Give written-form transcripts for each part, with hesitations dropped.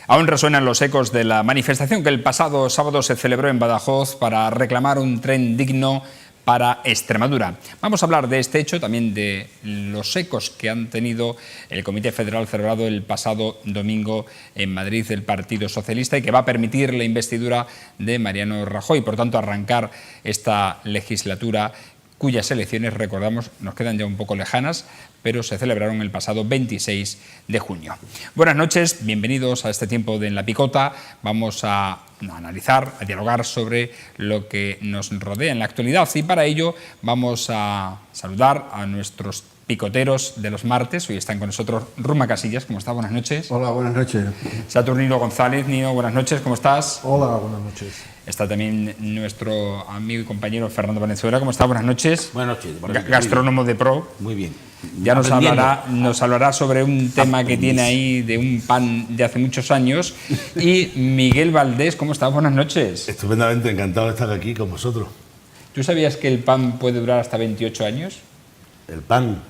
Aún resuenan los ecos de la manifestación que el pasado sábado se celebró en Badajoz para reclamar un tren digno para Extremadura. Vamos a hablar de este hecho, también de los ecos que han tenido el Comité Federal celebrado el pasado domingo en Madrid del Partido Socialista y que va a permitir la investidura de Mariano Rajoy, por tanto arrancar esta legislatura cuyas elecciones, recordamos, nos quedan ya un poco lejanas, pero se celebraron el pasado 26 de junio. Buenas noches, bienvenidos a este tiempo de En la Picota. Vamos a analizar, a dialogar sobre lo que nos rodea en la actualidad y para ello vamos a saludar a nuestros picoteros de los martes. Hoy están con nosotros Ruma Casillas, ¿cómo está? Buenas noches. Hola, buenas noches. Saturnino González, Nino, buenas noches, ¿cómo estás? Hola, buenas noches. Está también nuestro amigo y compañero Fernando Valenzuela, ¿cómo está? Buenas noches. Buenas noches. Gastrónomo de pro. Muy bien. Ya nos hablará sobre un tema que tiene ahí de un pan de hace muchos años. Y Miguel Valdés, ¿cómo estás? Buenas noches. Estupendamente, encantado de estar aquí con vosotros. ¿Tú sabías que el pan puede durar hasta 28 años? El pan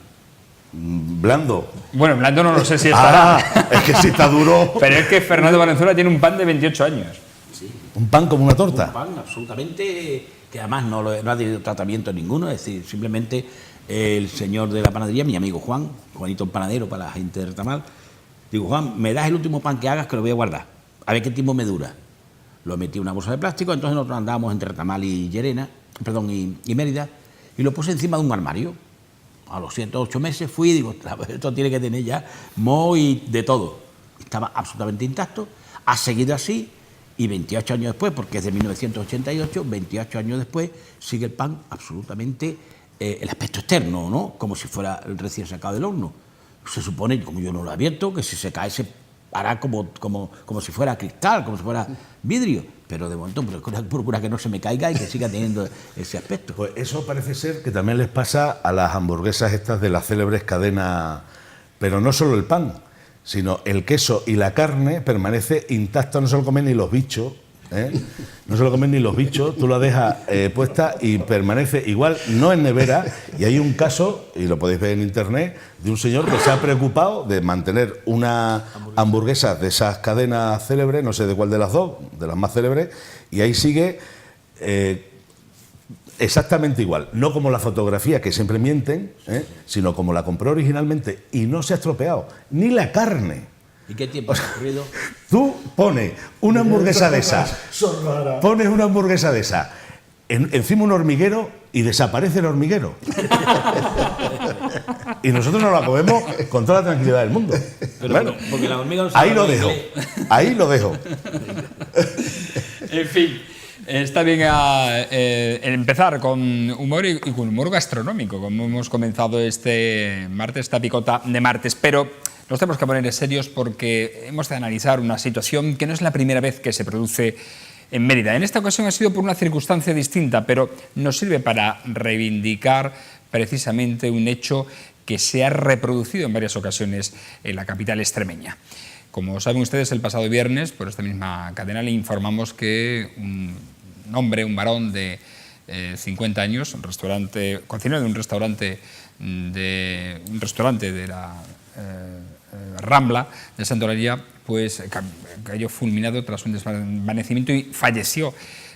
blando. Bueno, blando no lo sé si estará. Es que si está duro. Pero es que Fernando Valenzuela tiene un pan de 28 años. Sí. Un pan como una torta. Un pan absolutamente, que además no ha tenido tratamiento ninguno, es decir, simplemente el señor de la panadería, mi amigo Juan, Juanito el panadero para la gente de Retamal, digo, Juan, me das el último pan que hagas que lo voy a guardar, a ver qué tiempo me dura. Lo metí en una bolsa de plástico, entonces nosotros andábamos entre Retamal y y Mérida, y lo puse encima de un armario. A los 7 o 8 meses fui y digo, esto tiene que tener ya moho y de todo. Estaba absolutamente intacto, ha seguido así. Y 28 años después, porque es de 1988, 28 años después, sigue el pan absolutamente el aspecto externo, ¿no? Como si fuera el recién sacado del horno. Se supone, como yo no lo he abierto, que si se cae se hará como si fuera cristal, como si fuera vidrio. Pero de momento procura que no se me caiga y que siga teniendo ese aspecto. Pues eso parece ser que también les pasa a las hamburguesas estas de las célebres cadenas, pero no solo el pan, sino el queso y la carne permanece intacta, no se lo comen ni los bichos, ¿eh? No se lo comen ni los bichos, tú la dejas puesta y permanece igual, no en nevera, y hay un caso, y lo podéis ver en internet, de un señor que se ha preocupado de mantener una hamburguesa de esas cadenas célebres, no sé de cuál de las dos, de las más célebres, y ahí sigue exactamente igual, no como la fotografía que siempre mienten, sino como la compró originalmente y no se ha estropeado, ni la carne. ¿Y qué tiempo ha ocurrido? Tú pones una hamburguesa de esa, encima un hormiguero y desaparece el hormiguero. Y nosotros nos la comemos con toda la tranquilidad del mundo. Pero bueno, porque la hormiga no se ahí lo dejo, ahí lo dejo. En fin. Está bien empezar con humor y con humor gastronómico, como hemos comenzado este martes, esta picota de martes, pero nos tenemos que poner serios porque hemos de analizar una situación que no es la primera vez que se produce en Mérida. En esta ocasión ha sido por una circunstancia distinta, pero nos sirve para reivindicar precisamente un hecho que se ha reproducido en varias ocasiones en la capital extremeña. Como saben ustedes, el pasado viernes, por esta misma cadena, le informamos que un hombre, un varón de 50 años, cocinero de un restaurante de la Rambla de Santa Eulalia, pues cayó fulminado tras un desvanecimiento y falleció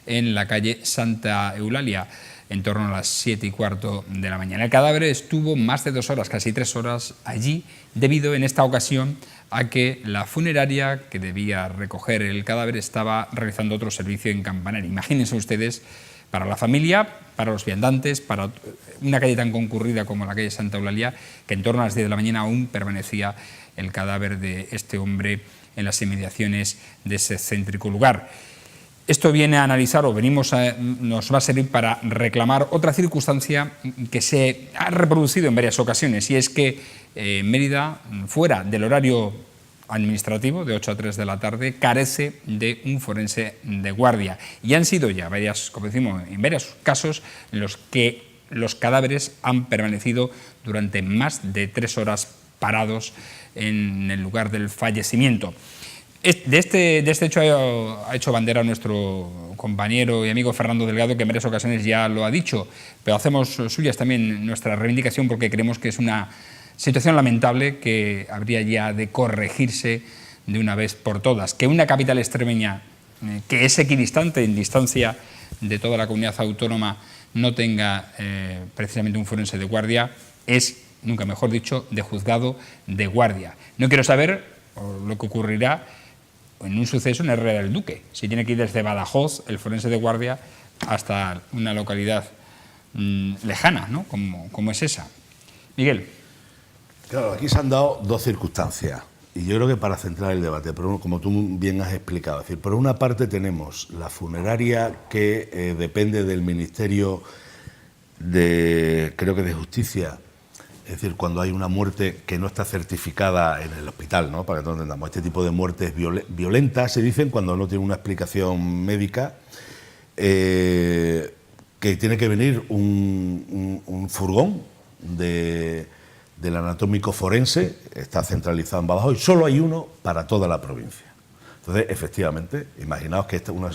en la calle Santa Eulalia en torno a las 7:15 de la mañana. El cadáver estuvo más de 2 horas, casi 3 horas allí, debido en esta ocasión a que la funeraria que debía recoger el cadáver estaba realizando otro servicio en Campanar. Imagínense ustedes, para la familia, para los viandantes, para una calle tan concurrida como la calle Santa Eulalia, que en torno a las 10 de la mañana aún permanecía el cadáver de este hombre en las inmediaciones de ese céntrico lugar. Esto viene a analizar, nos va a servir para reclamar otra circunstancia que se ha reproducido en varias ocasiones, y es que Mérida, fuera del horario administrativo de 8 a 3 de la tarde, carece de un forense de guardia. Y han sido ya como decimos, en varios casos en los que los cadáveres han permanecido durante más de 3 horas parados en el lugar del fallecimiento. De este hecho ha hecho bandera nuestro compañero y amigo Fernando Delgado, que en varias ocasiones ya lo ha dicho, pero hacemos suyas también nuestra reivindicación porque creemos que es una situación lamentable que habría ya de corregirse de una vez por todas. Que una capital extremeña, que es equidistante en distancia de toda la comunidad autónoma, no tenga precisamente un forense de guardia, es, nunca mejor dicho, de juzgado de guardia. No quiero saber lo que ocurrirá en un suceso en Herrera del Duque, si tiene que ir desde Badajoz el forense de guardia hasta una localidad lejana, ¿no? como es esa. Miguel. Claro, aquí se han dado dos circunstancias, y yo creo que para centrar el debate, pero como tú bien has explicado, es decir, por una parte tenemos la funeraria que depende del Ministerio creo que de Justicia, es decir, cuando hay una muerte que no está certificada en el hospital, ¿no? Para que todos entendamos, este tipo de muertes violentas se dicen cuando no tiene una explicación médica, que tiene que venir un furgón del anatómico forense, está centralizado en Badajoz y solo hay uno para toda la provincia. Entonces, efectivamente, imaginaos que una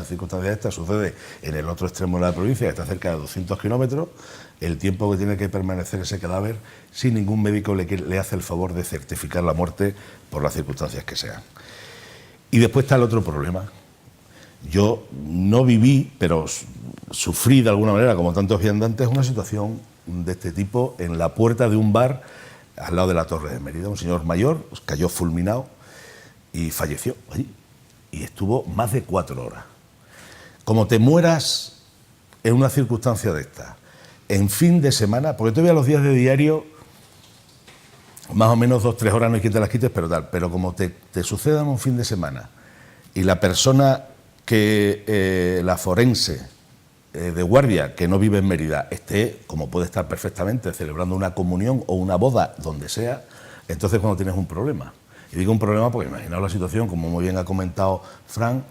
circunstancia de esta sucede en el otro extremo de la provincia, que está cerca de 200 kilómetros, el tiempo que tiene que permanecer ese cadáver, sin ningún médico le hace el favor de certificar la muerte por las circunstancias que sean. Y después está el otro problema. Yo no viví, pero sufrí de alguna manera, como tantos viandantes, una situación de este tipo en la puerta de un bar al lado de la Torre de Mérida. Un señor mayor cayó fulminado y falleció allí. Y estuvo más de 4 horas. Como te mueras en una circunstancia de esta, en fin de semana, porque todavía los días de diario, más o menos 2 o 3 horas no hay quien te las quites, pero tal. Pero como te suceda en un fin de semana y la persona que la forense de guardia que no vive en Mérida esté, como puede estar perfectamente, celebrando una comunión o una boda, donde sea, entonces cuando tienes un problema. Y digo un problema porque imaginaos la situación, como muy bien ha comentado Fran,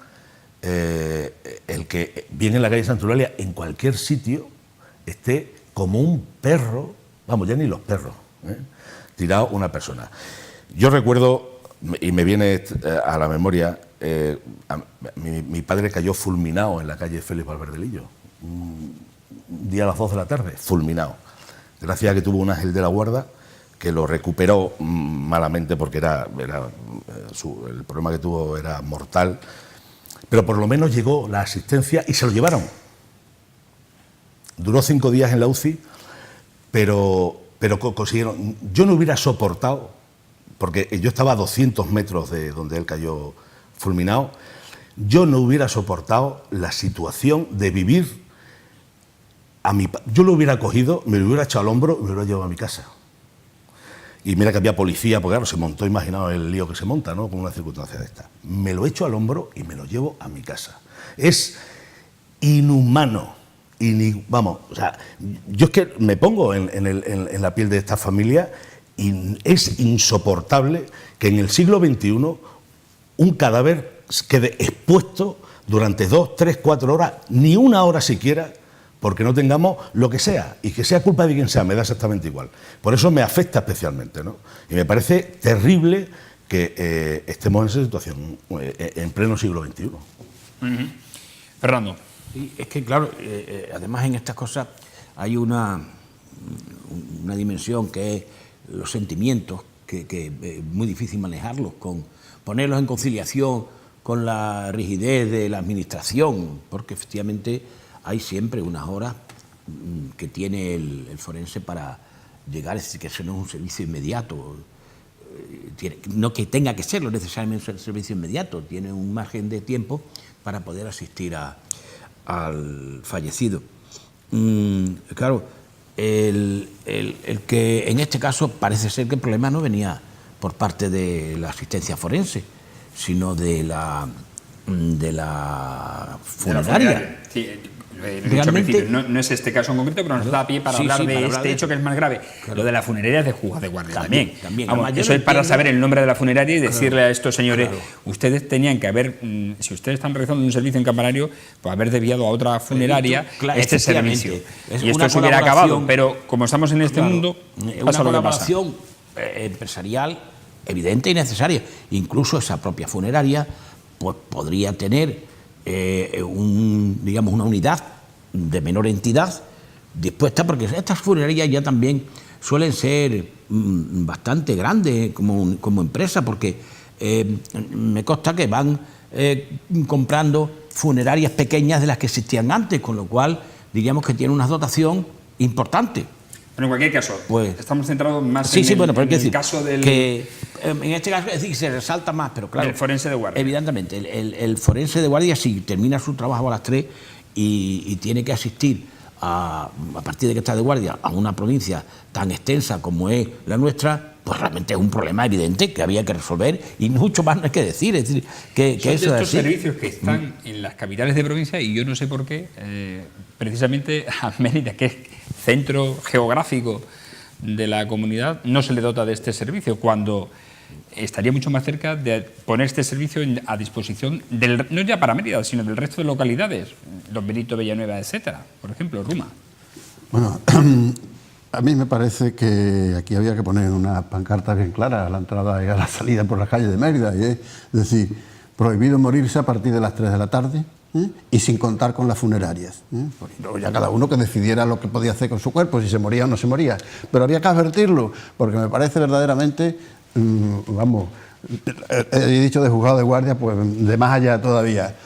el que viene en la calle Santa Eulalia, en cualquier sitio, esté como un perro, vamos, ya ni los perros, tirado una persona. Yo recuerdo, y me viene a la memoria, mi padre cayó fulminado en la calle Félix Valverde Lillo, un día a las 2 de la tarde, fulminado. Gracias a que tuvo un ángel de la guarda que lo recuperó malamente porque el problema que tuvo era mortal, pero por lo menos llegó la asistencia y se lo llevaron. Duró 5 días en la UCI, pero consiguieron. Yo no hubiera soportado, porque yo estaba a 200 metros de donde él cayó fulminado, yo no hubiera soportado la situación de vivir yo lo hubiera cogido, me lo hubiera echado al hombro y me lo hubiera llevado a mi casa. Y mira que había policía, porque claro, se montó, imaginaos el lío que se monta, ¿no?, con una circunstancia de esta. Me lo echo al hombro y me lo llevo a mi casa. Es inhumano. Vamos, o sea, yo es que me pongo en la piel de esta familia y es insoportable que en el siglo XXI un cadáver quede expuesto durante 2, 3, 4 horas, ni 1 hora siquiera, porque no tengamos lo que sea, y que sea culpa de quien sea, me da exactamente igual. Por eso me afecta especialmente, ¿no? Y me parece terrible que estemos en esa situación en pleno siglo XXI. Fernando. Sí, es que, claro, además en estas cosas hay una dimensión que es los sentimientos, que es muy difícil manejarlos, ponerlos en conciliación con la rigidez de la administración, porque efectivamente hay siempre unas horas que tiene el forense para llegar, es decir, que eso no es un servicio inmediato, no que tenga que serlo necesariamente un servicio inmediato, tiene un margen de tiempo para poder asistir al fallecido. Claro, el que en este caso parece ser que el problema no venía por parte de la asistencia forense, sino de la funeraria. Sí, realmente no es este caso en concreto, pero nos da pie para hablar de este hecho que es más grave. Claro. Lo de la funeraria es de juzgado de guardia también. Vamos, eso es para saber el nombre de la funeraria y decirle a estos señores, ustedes tenían que haber, si ustedes están realizando un servicio en campanario, pues haber desviado a otra funeraria este servicio. Y esto se hubiera acabado, pero como estamos en este mundo, pasa lo que pasa. Es una colaboración empresarial evidente y necesaria. Incluso esa propia funeraria pues, podría tener digamos una unidad de menor entidad dispuesta, porque estas funerarias ya también suelen ser bastante grandes como empresa, porque me consta que van comprando funerarias pequeñas de las que existían antes, con lo cual diríamos que tiene una dotación importante. Pero en cualquier caso, pues, estamos centrados más sí, en pero el caso del... Que, en este caso, es decir, se resalta más, pero claro... El forense de guardia. Evidentemente, el forense de guardia sí termina su trabajo a las 3 y tiene que asistir a partir de que está de guardia a una provincia tan extensa como es la nuestra, pues realmente es un problema evidente que había que resolver y mucho más no hay que decir. Es decir, que son eso de es estos así. servicios que están en las capitales de provincia y yo no sé por qué, precisamente a Mérida, que es centro geográfico de la comunidad, no se le dota de este servicio, cuando estaría mucho más cerca de poner este servicio a disposición, no ya para Mérida, sino del resto de localidades, Los Benito, Villanueva, etcétera, por ejemplo, Ruma. Bueno, a mí me parece que aquí había que poner una pancarta bien clara a la entrada y a la salida por las calles de Mérida, y es decir, prohibido morirse a partir de las 3 de la tarde, y sin contar con las funerarias. Luego ya cada uno que decidiera lo que podía hacer con su cuerpo, si se moría o no se moría. Pero había que advertirlo, porque me parece verdaderamente, vamos, he dicho de juzgado de guardia, pues de más allá todavía.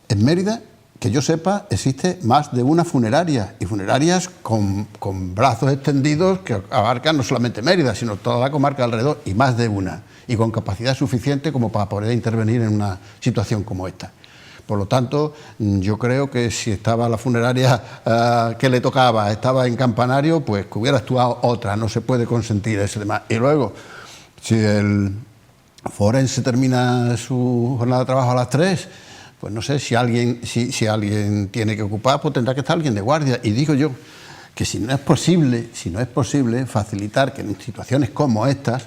En Mérida, que yo sepa, existe más de una funeraria, y funerarias con brazos extendidos que abarcan no solamente Mérida, sino toda la comarca alrededor, y más de una, y con capacidad suficiente como para poder intervenir en una situación como esta. Por lo tanto, yo creo que si estaba la funeraria que le tocaba, estaba en Campanario, pues que hubiera actuado otra, no se puede consentir ese demás. Y luego, si el forense termina su jornada de trabajo a las 3, pues no sé, si alguien tiene que ocupar, pues tendrá que estar alguien de guardia. Y digo yo que si no es posible facilitar que en situaciones como estas,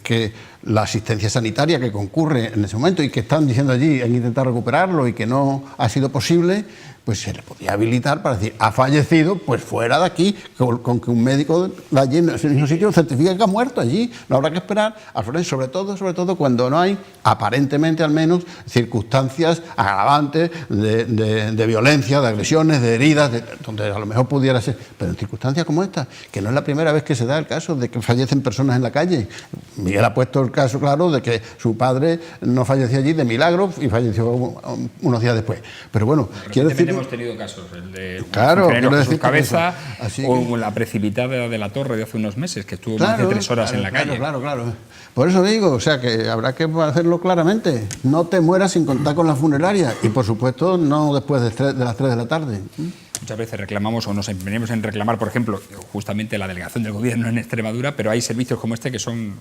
que la asistencia sanitaria que concurre en ese momento y que están diciendo allí han intentado recuperarlo y que no ha sido posible, pues se le podría habilitar para decir, ha fallecido, pues fuera de aquí, con que un médico de allí en ese mismo sitio certifique que ha muerto allí. No habrá que esperar al forense, sobre todo cuando no hay, aparentemente al menos, circunstancias agravantes de violencia, de agresiones, de heridas, donde a lo mejor pudiera ser. Pero en circunstancias como esta, que no es la primera vez que se da el caso de que fallecen personas en la calle. Miguel ha puesto el caso claro de que su padre no falleció allí de milagro y falleció unos días después. Pero bueno, quiero decir... Hemos tenido casos, el de claro, Jesús Cabeza, así o que... la precipitada de la Torre de hace unos meses, que estuvo más de 3 horas en la calle. Claro. Por eso digo, o sea, que habrá que hacerlo claramente. No te mueras sin contar con la funeraria y, por supuesto, no después de las 3 de la tarde. Muchas veces reclamamos o nos empeñamos en reclamar, por ejemplo, justamente la delegación del gobierno en Extremadura, pero hay servicios como este que son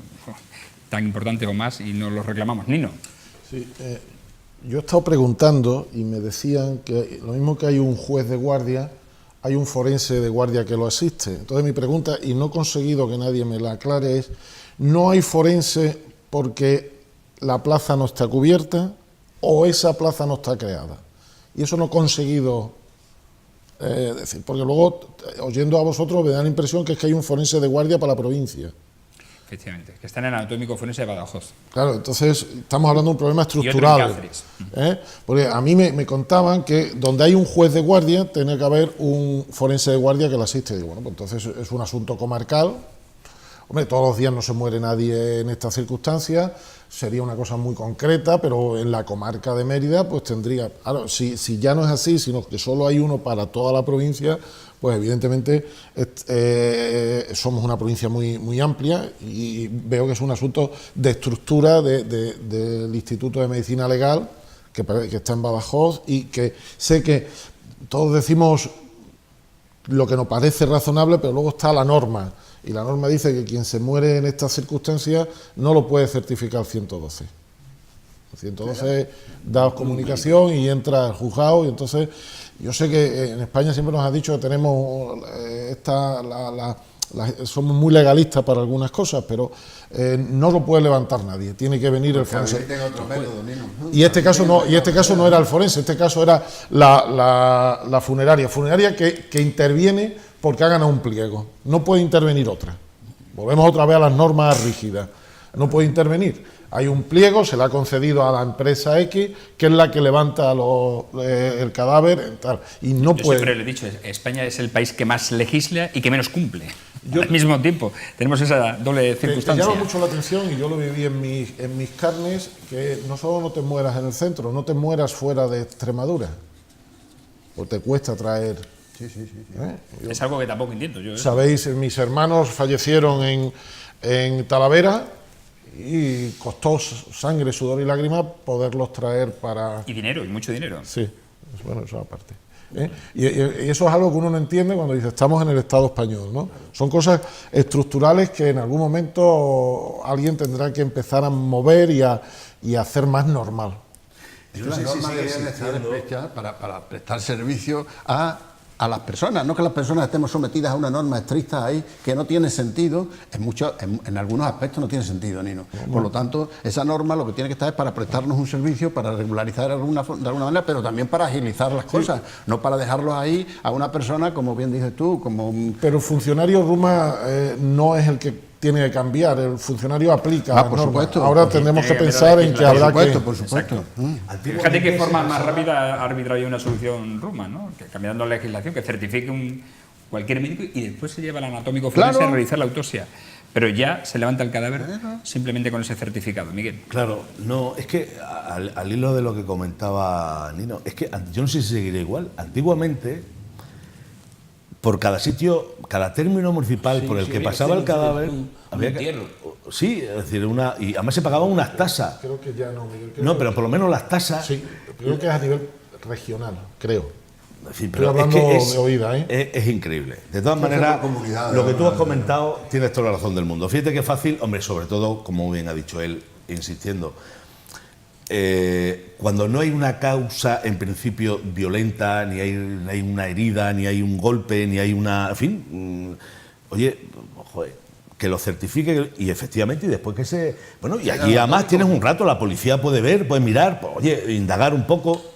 tan importantes o más y no los reclamamos. Nino. Sí, yo he estado preguntando y me decían que lo mismo que hay un juez de guardia, hay un forense de guardia que lo asiste. Entonces mi pregunta, y no he conseguido que nadie me la aclare, es: ¿no hay forense porque la plaza no está cubierta o esa plaza no está creada? Y eso no he conseguido decir, porque luego, oyendo a vosotros, me da la impresión que es que hay un forense de guardia para la provincia. Efectivamente, que está en el anatómico forense de Badajoz. Claro, entonces estamos hablando de un problema estructural. Porque a mí me contaban que donde hay un juez de guardia tiene que haber un forense de guardia que lo asiste. Y digo, bueno, pues entonces es un asunto comarcal. Hombre, todos los días no se muere nadie en estas circunstancias, sería una cosa muy concreta, pero en la comarca de Mérida pues tendría... Claro, si ya no es así, sino que solo hay uno para toda la provincia, pues evidentemente somos una provincia muy amplia y veo que es un asunto de estructura del Instituto de Medicina Legal, que está en Badajoz, y que sé que todos decimos lo que nos parece razonable, pero luego está la norma. Y la norma dice que quien se muere en estas circunstancias no lo puede certificar el 112. El 112 da comunicación y entra al juzgado, y entonces yo sé que en España siempre nos ha dicho que tenemos somos muy legalistas para algunas cosas, pero no lo puede levantar nadie, tiene que venir el forense. Y este caso no era el forense, este caso era la funeraria que interviene porque ha ganado un pliego. No puede intervenir otra. Volvemos otra vez a las normas rígidas. No puede intervenir. Hay un pliego, se le ha concedido a la empresa X, que es la que levanta el cadáver, tal, y no puede... Yo siempre lo he dicho, España es el país que más legisla y que menos cumple. Al mismo tiempo, tenemos esa doble Me circunstancia. llama mucho la atención, y yo lo viví en mis carnes, que no solo no te mueras en el centro, no te mueras fuera de Extremadura, o te cuesta traer. Sí. Es algo que tampoco entiendo yo. Sabéis, mis hermanos fallecieron en Talavera y costó sangre, sudor y lágrimas poderlos traer para... Y dinero, y mucho dinero. Sí, bueno, eso aparte. Y eso es algo que uno no entiende cuando dice estamos en el Estado español, ¿no? Son cosas estructurales que en algún momento alguien tendrá que empezar a mover y a hacer más normal. Y una norma debería estar hecha para prestar servicio a las personas, no que las personas estemos sometidas a una norma estricta ahí que no tiene sentido, en algunos aspectos no tiene sentido, Nino. Por lo tanto, esa norma lo que tiene que estar es para prestarnos un servicio, para regularizar de alguna manera, pero también para agilizar las cosas, no para dejarlos ahí a una persona, como bien dices tú, como... Pero el funcionario Ruma no es el que tiene que cambiar, el funcionario aplica las por normas. supuesto. Ahora tenemos que pensar en que habrá que... Por supuesto. Fíjate qué forma más rápida ha arbitrado ya una solución Ruma, ¿no? Que cambiando la legislación, que certifique cualquier médico y después se lleva al anatómico forense a realizar la autopsia. Pero ya se levanta el cadáver simplemente con ese certificado, Miguel. Claro, no, es que al hilo de lo que comentaba Nino, es que yo no sé si seguirá igual. Antiguamente, por cada sitio, cada término municipal por el que pasaba el cadáver, había entierro. Sí, es decir, y además se pagaban unas tasas. Creo que ya no, Miguel. No, pero por lo menos las tasas. Sí, creo que es a nivel regional, creo. En fin, Estoy pero hablando es que de oída, ¿eh? es increíble. De todas maneras, lo que tú has comentado, tienes toda la razón del mundo. Fíjate que fácil, hombre, sobre todo, como bien ha dicho él, insistiendo, cuando no hay una causa en principio violenta, ni hay una herida, ni hay un golpe, ni hay una... En fin, oye, joder, que lo certifique y efectivamente, y después que se... Bueno, y aquí además tienes un rato, la policía puede ver, puede mirar, pues, oye, indagar un poco...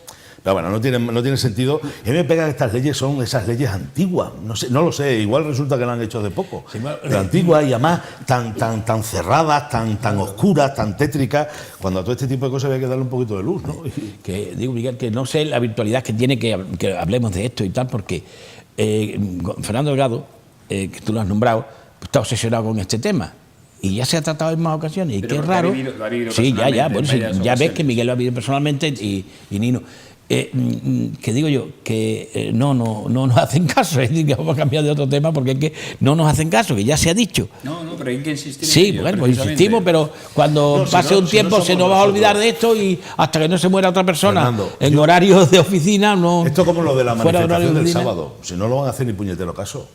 Pero bueno, no tiene sentido. Y a mí me pega que estas leyes son esas leyes antiguas. No lo sé, igual resulta que lo han hecho de poco. Sí, pero antiguas y además tan cerradas, tan oscuras, tan tétricas, cuando a todo este tipo de cosas había que darle un poquito de luz, ¿no? Que digo, Miguel, que no sé la virtualidad que tiene que hablemos de esto y tal, porque Fernando Delgado, que tú lo has nombrado, está obsesionado con este tema. Y ya se ha tratado en más ocasiones. Y qué raro. Lo ha vivido sí, ya. Bueno, sí, ya ves ocasiones. que Miguel lo ha vivido personalmente y Nino. Que digo yo, que no nos hacen caso, es decir, que vamos a cambiar de otro tema porque es que no nos hacen caso, que ya se ha dicho. No, pero hay que insistir. Sí, en ello, bueno, pues precisamente. insistimos, pero cuando pase un tiempo se nos va a olvidar de esto y hasta que no se muera otra persona Fernando, en horarios de oficina, no. Esto como lo de la fuera de horario manifestación de del oficina. sábado. Si no lo van a hacer ni puñetero caso.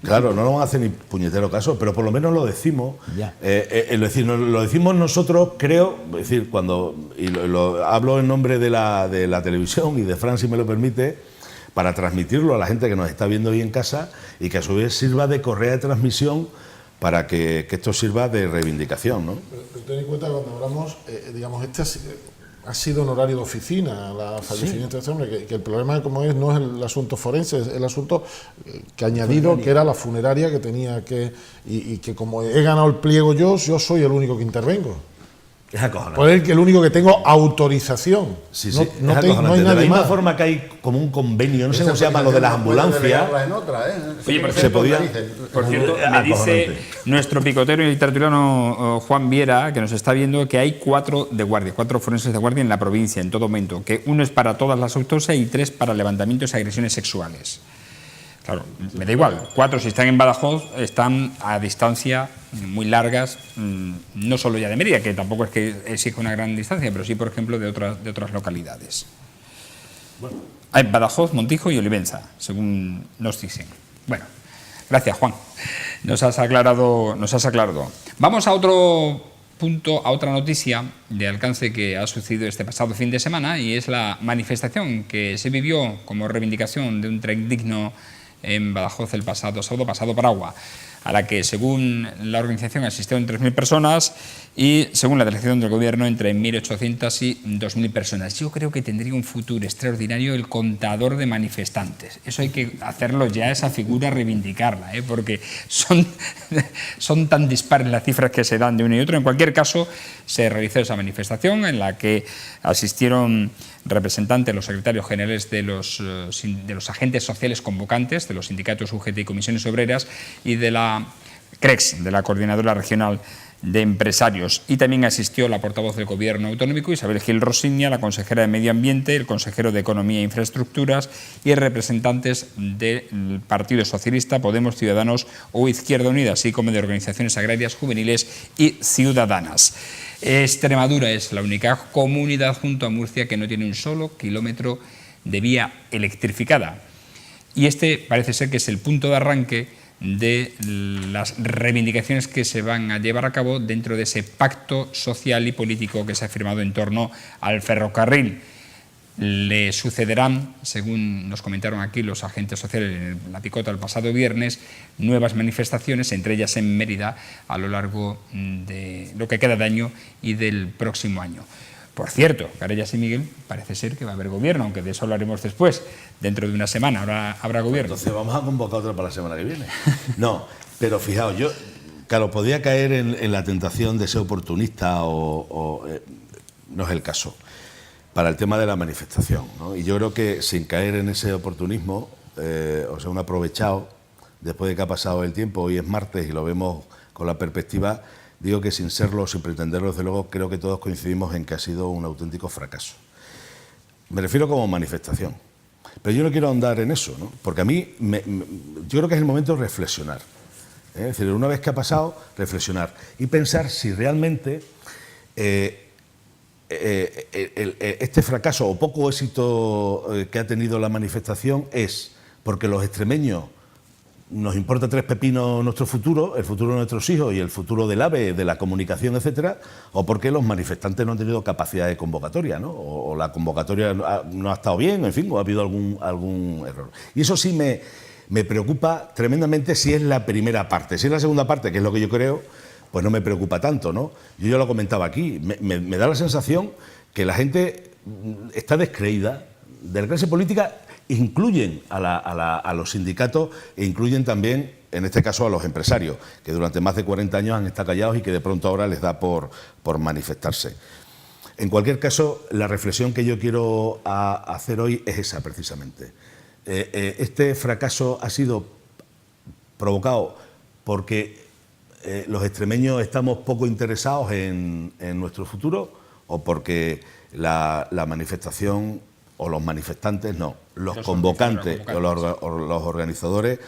Claro, no lo van a hacer ni puñetero caso, pero por lo menos lo decimos. Ya. Lo decimos nosotros, creo, es decir, lo hablo en nombre de la televisión y de Fran, si me lo permite, para transmitirlo a la gente que nos está viendo ahí en casa y que a su vez sirva de correa de transmisión para que esto sirva de reivindicación, ¿no? Pero ten en cuenta que cuando hablamos, digamos, ha sido un horario de oficina, la fallecimiento de este hombre, que el problema como no es el asunto forense, es el asunto que ha añadido, que era la funeraria que tenía que, y que como he ganado el pliego yo soy el único que intervengo. Es acojonante. Pues el único que tengo autorización. Sí, no, es no hay acojonante. De la nadie misma más. forma que hay como un convenio, no sé cómo se llama lo de las ambulancias. Oye, pero se podía... Por cierto, me dice nuestro picotero y tertuliano Juan Viera, que nos está viendo, que hay 4 de guardia, 4 forenses de guardia en la provincia, en todo momento, que 1 es para todas las autopsias y 3 para levantamientos y agresiones sexuales. Claro, me da igual, 4 si están en Badajoz están a distancia muy largas, no solo ya de Mérida, que tampoco es que exija una gran distancia, pero sí, por ejemplo, de otras localidades. Bueno. Hay Badajoz, Montijo y Olivenza, según nos dicen. Bueno, gracias, Juan. Nos has aclarado. Vamos a otro punto, a otra noticia de alcance que ha sucedido este pasado fin de semana, y es la manifestación que se vivió como reivindicación de un tren digno en Badajoz el sábado pasado por agua, a la que, según la organización, asistieron 3.000 personas y, según la dirección del Gobierno, entre 1.800 y 2.000 personas. Yo creo que tendría un futuro extraordinario el contador de manifestantes. Eso hay que hacerlo ya, esa figura, reivindicarla, porque son tan dispares las cifras que se dan de uno y otro. En cualquier caso, se realizó esa manifestación en la que asistieron representantes, los secretarios generales de los agentes sociales convocantes, de los sindicatos UGT y comisiones obreras, y de la CREX, de la Coordinadora Regional de Empresarios. Y también asistió la portavoz del Gobierno Autonómico, Isabel Gil Rosiña, la consejera de Medio Ambiente, el consejero de Economía e Infraestructuras y representantes del Partido Socialista, Podemos, Ciudadanos o Izquierda Unida, así como de organizaciones agrarias, juveniles y ciudadanas. Extremadura es la única comunidad junto a Murcia que no tiene un solo kilómetro de vía electrificada. Y este parece ser que es el punto de arranque de las reivindicaciones que se van a llevar a cabo dentro de ese pacto social y político que se ha firmado en torno al ferrocarril. Le sucederán, según nos comentaron aquí los agentes sociales en la Picota el pasado viernes, nuevas manifestaciones, entre ellas en Mérida, a lo largo de lo que queda de año y del próximo año. Por cierto, Carellas y Miguel, parece ser que va a haber gobierno, aunque de eso hablaremos después. Dentro de una semana habrá gobierno. Entonces vamos a convocar otra para la semana que viene. No, pero fijaos, yo, claro, podía caer en la tentación de ser oportunista no es el caso, para el tema de la manifestación, ¿no? Y yo creo que sin caer en ese oportunismo, un aprovechado, después de que ha pasado el tiempo, hoy es martes y lo vemos con la perspectiva. Digo que sin serlo, sin pretenderlo, desde luego, creo que todos coincidimos en que ha sido un auténtico fracaso. Me refiero como manifestación. Pero yo no quiero ahondar en eso, ¿no? Porque a mí, yo creo que es el momento de reflexionar. Es decir, una vez que ha pasado, reflexionar y pensar si realmente este fracaso o poco éxito que ha tenido la manifestación es porque los extremeños nos importa tres pepinos nuestro futuro, el futuro de nuestros hijos y el futuro del AVE, de la comunicación, etcétera, o porque los manifestantes no han tenido capacidad de convocatoria, ¿no? O la convocatoria no ha estado bien, en fin, o ha habido algún error. Y eso sí me preocupa tremendamente si es la primera parte. Si es la segunda parte, que es lo que yo creo, pues no me preocupa tanto, ¿no? Yo ya lo comentaba aquí, me da la sensación que la gente está descreída de la clase política. Incluyen a los sindicatos e incluyen también, en este caso, a los empresarios, que durante más de 40 años han estado callados y que de pronto ahora les da por manifestarse. En cualquier caso, la reflexión que yo quiero hacer hoy es esa, precisamente. Este fracaso ha sido provocado porque los extremeños estamos poco interesados en nuestro futuro, o porque la manifestación o los manifestantes no, los convocantes o los organizadores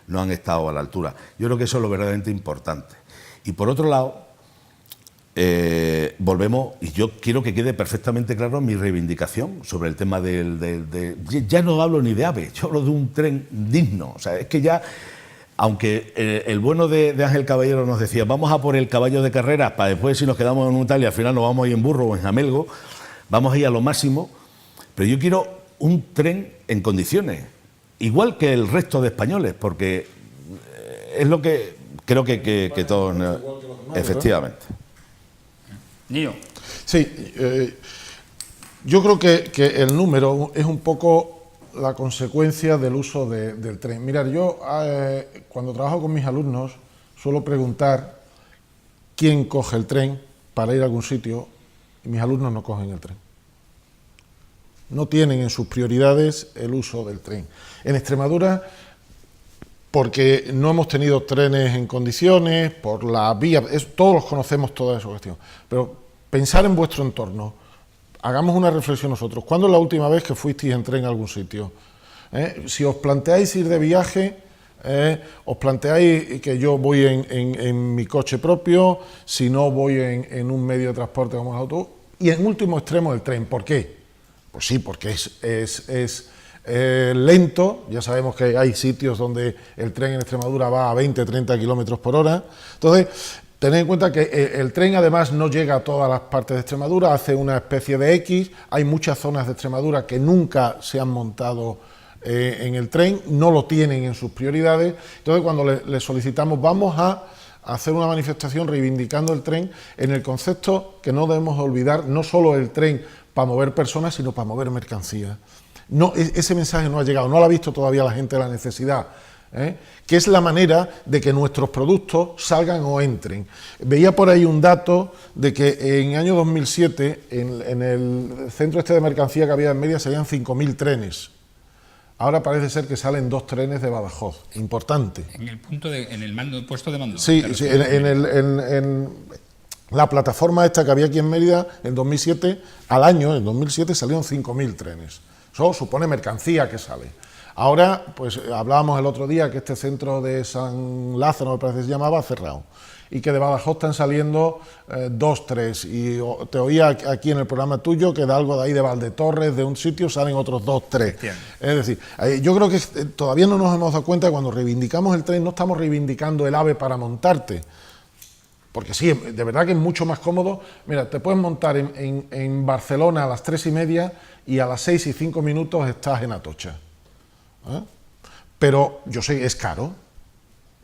no han estado a la altura. Yo creo que eso es lo verdaderamente importante. Y por otro lado, volvemos, y yo quiero que quede perfectamente claro mi reivindicación sobre el tema ya no hablo ni de AVE, yo hablo de un tren digno. O sea, es que ya, aunque el bueno de Ángel Caballero nos decía, vamos a por el caballo de carreras para después, si nos quedamos en un tal y al final nos vamos a ir en burro o en jamelgo, vamos a ir a lo máximo. Pero yo quiero un tren en condiciones, igual que el resto de españoles, porque es lo que creo que todos... Efectivamente. Niño. Sí, yo creo que el número es un poco la consecuencia del uso del tren. Mirad, yo cuando trabajo con mis alumnos suelo preguntar quién coge el tren para ir a algún sitio, y mis alumnos no cogen el tren. No tienen en sus prioridades el uso del tren. En Extremadura, porque no hemos tenido trenes en condiciones, por la vía, todos conocemos toda esa cuestión. Pero pensar en vuestro entorno, hagamos una reflexión nosotros. ¿Cuándo es la última vez que fuisteis en tren a algún sitio? Si os planteáis ir de viaje, os planteáis que yo voy en mi coche propio, si no voy en un medio de transporte como el autobús, y en último extremo el tren. ¿Por qué? Pues sí, porque es lento. Ya sabemos que hay sitios donde el tren en Extremadura va a 20-30 kilómetros por hora. Entonces, tened en cuenta que el tren además no llega a todas las partes de Extremadura, hace una especie de X. Hay muchas zonas de Extremadura que nunca se han montado en el tren, no lo tienen en sus prioridades. Entonces, cuando le solicitamos, vamos a hacer una manifestación reivindicando el tren, en el concepto que no debemos olvidar, no solo el tren para mover personas, sino para mover mercancías. No, ese mensaje no ha llegado, no lo ha visto todavía la gente, la necesidad que es la manera de que nuestros productos salgan o entren. Veía por ahí un dato de que en el año 2007, en el centro este de mercancía que había en Mérida, salían 5.000 trenes. Ahora parece ser que salen 2 trenes de Badajoz, importante. En el puesto de mando. Sí, sí, en la plataforma esta que había aquí en Mérida, en 2007, al año, en 2007, salieron 5.000 trenes. Eso supone mercancía que sale. Ahora, pues hablábamos el otro día que este centro de San Lázaro, me parece que se llamaba, ha cerrado. Y que de Badajoz están saliendo 2, 3. Y te oía aquí en el programa tuyo que de algo de ahí de Valdetorres, de un sitio, salen otros 2, 3. Es decir, yo creo que todavía no nos hemos dado cuenta que cuando reivindicamos el tren no estamos reivindicando el AVE para montarte. Porque sí, de verdad que es mucho más cómodo. Mira, te puedes montar en Barcelona a las 3:30 y a las 6:05 estás en Atocha. Pero yo sé, es caro.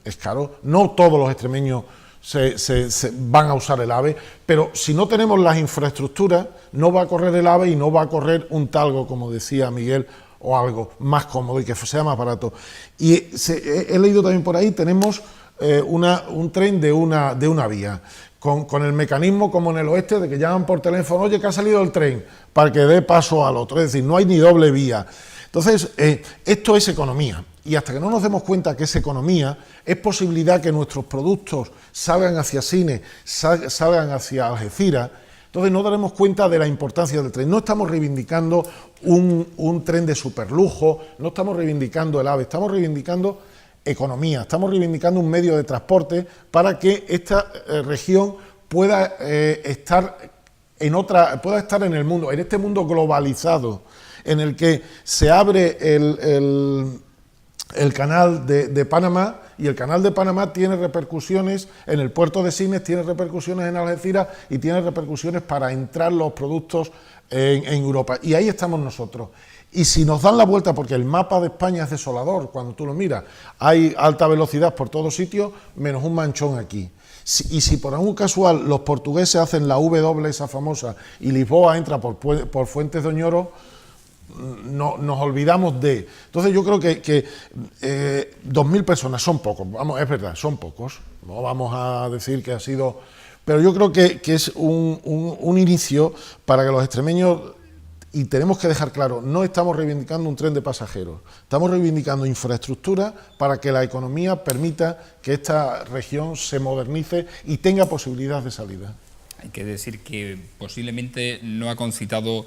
Es caro. No todos los extremeños se van a usar el AVE, pero si no tenemos las infraestructuras, no va a correr el AVE y no va a correr un talgo, como decía Miguel, o algo más cómodo y que sea más barato. Y he leído también por ahí, tenemos un tren de una vía, con el mecanismo como en el oeste de que llaman por teléfono, oye, que ha salido el tren, para que dé paso al otro, es decir, no hay ni doble vía. Entonces, esto es economía, y hasta que no nos demos cuenta que es economía, es posibilidad que nuestros productos salgan hacia Sines, salgan hacia Algeciras. Entonces no daremos cuenta de la importancia del tren. No estamos reivindicando un tren de superlujo, no estamos reivindicando el AVE, estamos reivindicando economía, estamos reivindicando un medio de transporte para que esta región pueda estar en el mundo, en este mundo globalizado, en el que se abre el canal de Panamá, y el canal de Panamá tiene repercusiones en el puerto de Sines, tiene repercusiones en Algeciras y tiene repercusiones para entrar los productos en Europa. Y ahí estamos nosotros. Y si nos dan la vuelta, porque el mapa de España es desolador, cuando tú lo miras, hay alta velocidad por todos sitios, menos un manchón aquí. Y si por algún casual los portugueses hacen la W esa famosa y Lisboa entra por Fuentes de Oñoro, no, nos olvidamos de... Entonces yo creo que 2.000 personas son pocos, vamos, es verdad, son pocos, no vamos a decir que ha sido... Pero yo creo que es un inicio para que los extremeños, y tenemos que dejar claro, no estamos reivindicando un tren de pasajeros, estamos reivindicando infraestructura para que la economía permita que esta región se modernice y tenga posibilidades de salida. Hay que decir que posiblemente no ha concitado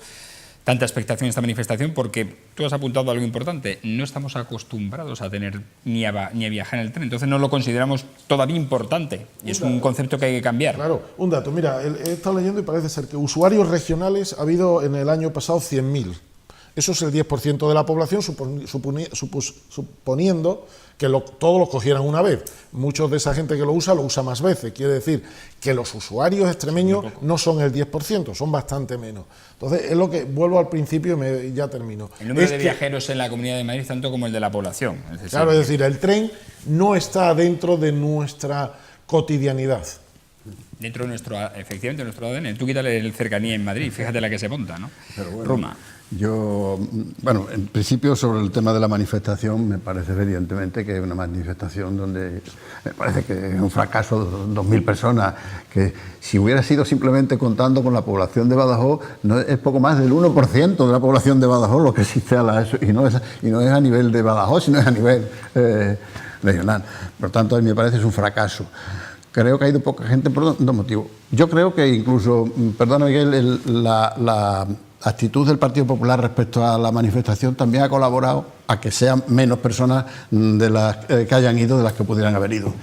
tanta expectación esta manifestación porque tú has apuntado algo importante, no estamos acostumbrados a tener ni a viajar en el tren, entonces no lo consideramos todavía importante y es un concepto que hay que cambiar. Claro, un dato, mira, he estado leyendo y parece ser que usuarios regionales ha habido en el año pasado 100.000. Eso es el 10% de la población, suponiendo que todos lo cogieran una vez. Muchos de esa gente que lo usa más veces. Quiere decir que los usuarios extremeños no son el 10%, son bastante menos. Entonces, es lo que vuelvo al principio y ya termino. El número de viajeros en la Comunidad de Madrid tanto como el de la población. Claro, es decir, el tren no está dentro de nuestra cotidianidad. Dentro de efectivamente, nuestro ADN. Tú quítale el cercanía en Madrid, fíjate la que se monta, ¿no? Pero bueno, Roma. Bueno, en principio sobre el tema de la manifestación, me parece evidentemente que es una manifestación donde me parece que es un fracaso, 2.000 personas, que si hubiera sido simplemente contando con la población de Badajoz, no es poco más del 1% de la población de Badajoz lo que existe y no es a nivel de Badajoz, sino es a nivel regional. Por tanto, a mí me parece que es un fracaso. Creo que ha ido poca gente por dos motivos. Yo creo que incluso, perdona Miguel, la actitud del Partido Popular respecto a la manifestación también ha colaborado a que sean menos personas de las que hayan ido de las que pudieran haber ido.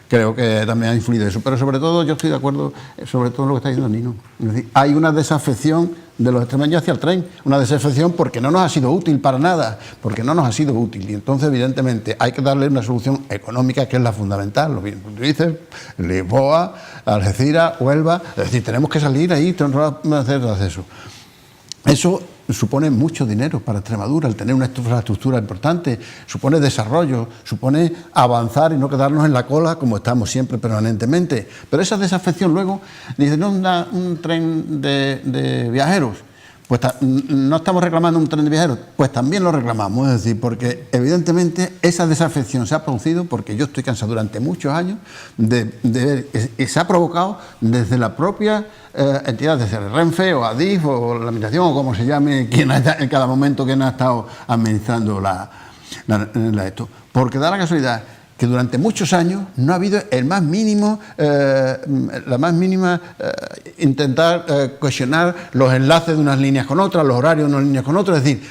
Creo que también ha influido eso, pero sobre todo yo estoy de acuerdo sobre todo en lo que está diciendo Nino. Es decir, hay una desafección de los extremeños hacia el tren, una desafección porque no nos ha sido útil para nada, porque no nos ha sido útil, y entonces evidentemente hay que darle una solución económica que es la fundamental, lo bien tú dices, Lisboa, Algeciras, Huelva, es decir, tenemos que salir ahí, hacer acceso. Eso supone mucho dinero para Extremadura, el tener una infraestructura importante, supone desarrollo, supone avanzar y no quedarnos en la cola como estamos siempre permanentemente. Pero esa desafección luego, dice, no un tren de viajeros, Pues no estamos reclamando un tren de viajeros, pues también lo reclamamos, es decir, porque evidentemente esa desafección se ha producido porque yo estoy cansado durante muchos años de ver, y se ha provocado desde la propia entidad, desde el Renfe o Adif o la Administración o como se llame, quien en cada momento quien ha estado administrando esto, porque da la casualidad que durante muchos años no ha habido la más mínima intentar cohesionar los enlaces de unas líneas con otras, los horarios de unas líneas con otras, es decir,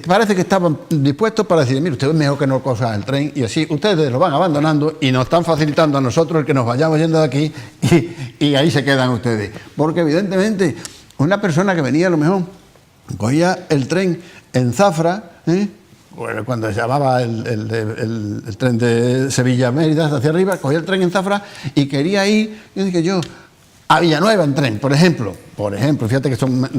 parece que estaban dispuestos para decir, mire, usted es mejor que no coja el tren, y así ustedes lo van abandonando y nos están facilitando a nosotros el que nos vayamos yendo de aquí y ahí se quedan ustedes. Porque evidentemente una persona que venía a lo mejor, cogía el tren en Zafra, bueno, cuando se llamaba el tren de Sevilla-Mérida hacia arriba, cogía el tren en Zafra y quería ir, a Villanueva en tren, por ejemplo, fíjate que son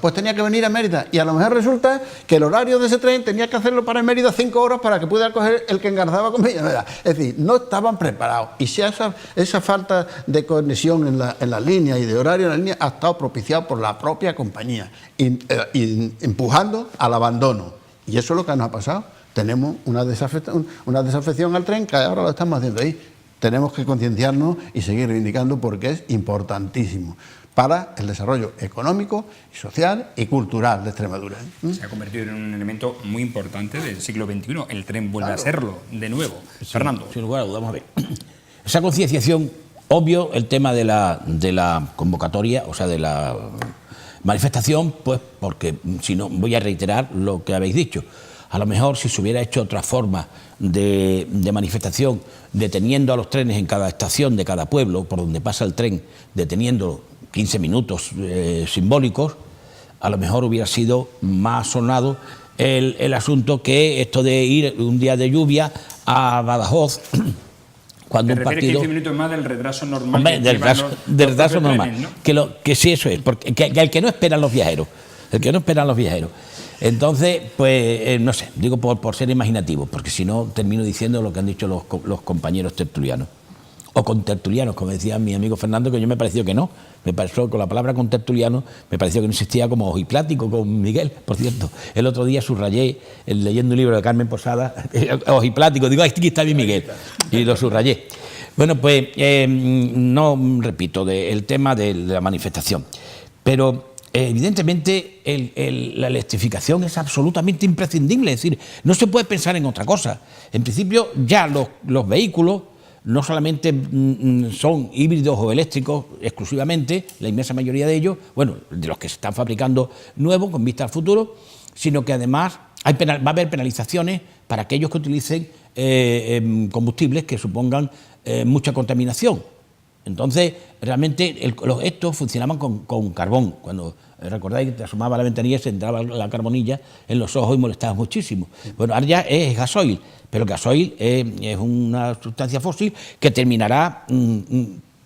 pues tenía que venir a Mérida y a lo mejor resulta que el horario de ese tren tenía que hacerlo para Mérida 5 horas para que pudiera coger el que engarzaba con Villanueva. Es decir, no estaban preparados y si esa falta de conexión en la línea y de horario en la línea ha estado propiciado por la propia compañía, empujando al abandono. Y eso es lo que nos ha pasado. Tenemos una desafección al tren que ahora lo estamos haciendo ahí. Tenemos que concienciarnos y seguir reivindicando porque es importantísimo para el desarrollo económico, social y cultural de Extremadura. Se ha convertido en un elemento muy importante del siglo XXI. El tren vuelve a serlo de nuevo. Sí, Fernando. Sin lugar a dudas, vamos a ver. Esa concienciación, obvio, el tema de la convocatoria, o sea, de la manifestación, pues porque, si no, voy a reiterar lo que habéis dicho. A lo mejor si se hubiera hecho otra forma de manifestación, deteniendo a los trenes en cada estación de cada pueblo, por donde pasa el tren, deteniendo 15 minutos simbólicos, a lo mejor hubiera sido más sonado el asunto que esto de ir un día de lluvia a Badajoz, cuando un partido... 15 minutos más del retraso normal. Hombre, del retraso normal. Trenes, ¿no? Que sí, eso es, porque que el que no esperan los viajeros. Entonces, pues, no sé, digo por ser imaginativo, porque si no termino diciendo lo que han dicho los compañeros tertulianos. O contertulianos, como decía mi amigo Fernando, que yo me pareció que no. Me pareció, con la palabra contertuliano, me pareció que no existía como ojiplático con Miguel. Por cierto, el otro día subrayé, leyendo un libro de Carmen Posada, ojiplático, digo, aquí está bien Miguel, y lo subrayé. Bueno, pues, no repito, el tema de la manifestación, pero... evidentemente la electrificación es absolutamente imprescindible, es decir, no se puede pensar en otra cosa. En principio ya los vehículos no solamente son híbridos o eléctricos exclusivamente, la inmensa mayoría de ellos, bueno, de los que se están fabricando nuevos con vista al futuro, sino que además va a haber penalizaciones para aquellos que utilicen combustibles que supongan mucha contaminación. Entonces, realmente estos funcionaban con carbón. Cuando recordáis que te asomaba a la ventanilla se entraba la carbonilla en los ojos y molestaba muchísimo. Bueno, ahora ya es gasoil, pero el gasoil es una sustancia fósil que terminará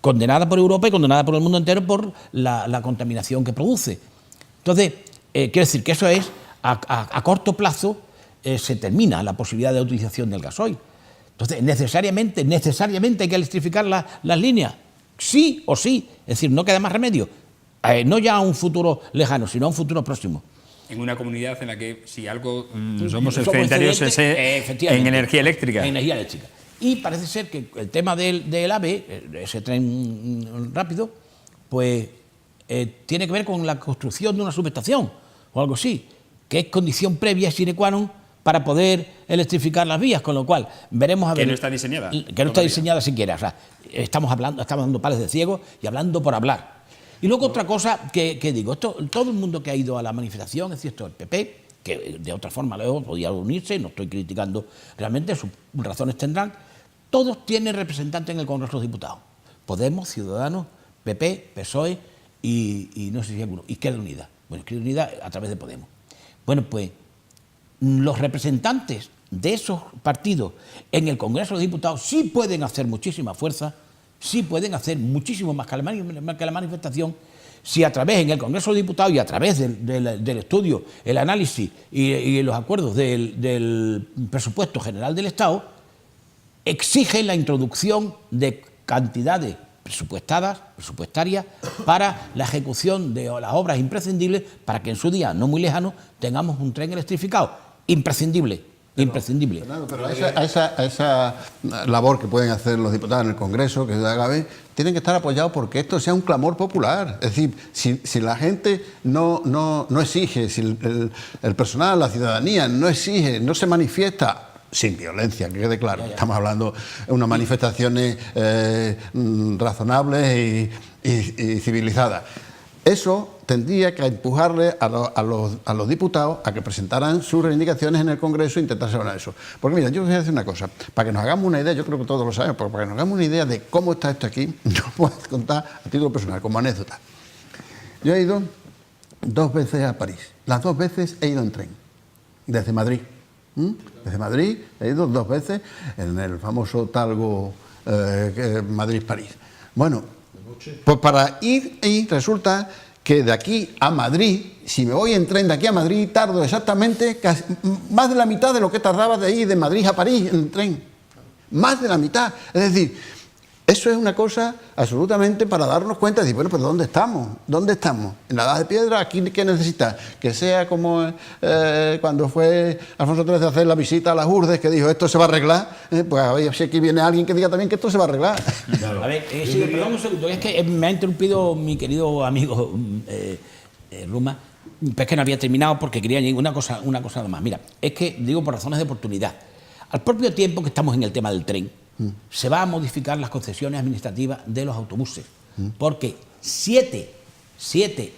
condenada por Europa y condenada por el mundo entero por la contaminación que produce. Entonces, quiero decir que eso es, a corto plazo, se termina la posibilidad de utilización del gasoil. Entonces, necesariamente hay que electrificar las líneas. Sí o sí, es decir, no queda más remedio, no ya a un futuro lejano, sino a un futuro próximo. En una comunidad en la que si algo somos excedentarios es en energía eléctrica. En energía eléctrica. Y parece ser que el tema del AVE, ese tren rápido, pues tiene que ver con la construcción de una subestación o algo así, que es condición previa sine qua non para poder electrificar las vías, con lo cual veremos a ver... Que no está diseñada. Que no está diseñada siquiera. O sea, estamos dando palos de ciego y hablando por hablar. Y luego otra cosa que digo, todo el mundo que ha ido a la manifestación, es cierto, el PP, que de otra forma luego podía unirse, no estoy criticando realmente, sus razones tendrán, todos tienen representantes en el Congreso de los Diputados. Podemos, Ciudadanos, PP, PSOE y no sé si alguno, Izquierda Unida. Bueno, Izquierda Unida a través de Podemos. Bueno, pues los representantes de esos partidos en el Congreso de los Diputados sí pueden hacer muchísima fuerza, sí pueden hacer muchísimo más que la manifestación, si a través en el Congreso de los Diputados y a través del estudio, el análisis y los acuerdos del presupuesto general del Estado, exigen la introducción de cantidades presupuestarias para la ejecución de las obras imprescindibles para que en su día, no muy lejano, tengamos un tren electrificado. Imprescindible. Imprescindible. Fernando, pero a esa labor que pueden hacer los diputados en el Congreso, que se haga bien, tienen que estar apoyados porque esto sea un clamor popular. Es decir, si la gente no exige, si el personal, la ciudadanía no exige, no se manifiesta sin violencia, que quede claro, estamos hablando de unas manifestaciones razonables y civilizadas. Eso tendría que empujarle a los diputados a que presentaran sus reivindicaciones en el Congreso e intentar salvar eso. Porque mira, yo os voy a decir una cosa, para que nos hagamos una idea, yo creo que todos lo sabemos, pero para que nos hagamos una idea de cómo está esto aquí, yo puedo contar a título personal, como anécdota. Yo he ido 2 veces a París, las 2 veces he ido en tren, desde Madrid. Desde Madrid he ido 2 veces en el famoso Talgo Madrid-París. Bueno, pues para ir y resulta que de aquí a Madrid, si me voy en tren de aquí a Madrid, tardo exactamente más de la mitad de lo que tardaba de ir de Madrid a París en tren. Más de la mitad. Es decir, eso es una cosa absolutamente para darnos cuenta de decir, bueno, pero ¿dónde estamos? ¿Dónde estamos? ¿En la Edad de Piedra? ¿Aquí qué necesita? Que sea como cuando fue Alfonso XIII a hacer la visita a las Urdes, que dijo, esto se va a arreglar. Pues a ver si aquí viene alguien que diga también que esto se va a arreglar. Claro. A ver, perdón un segundo, es que me ha interrumpido mi querido amigo Ruma, pero es que no había terminado porque quería añadir una cosa nada más. Mira, es que digo por razones de oportunidad. Al propio tiempo que estamos en el tema del tren, se va a modificar las concesiones administrativas de los autobuses, porque 7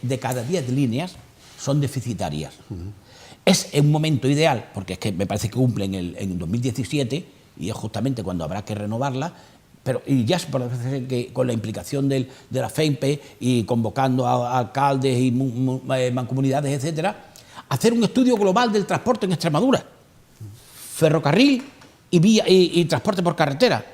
de cada 10 líneas son deficitarias. Es un momento ideal, porque es que me parece que cumplen en 2017 y es justamente cuando habrá que renovarla, pero y ya se puede hacer que con la implicación de la FEMPE y convocando a alcaldes y mancomunidades, etcétera, hacer un estudio global del transporte en Extremadura, ferrocarril y transporte por carretera,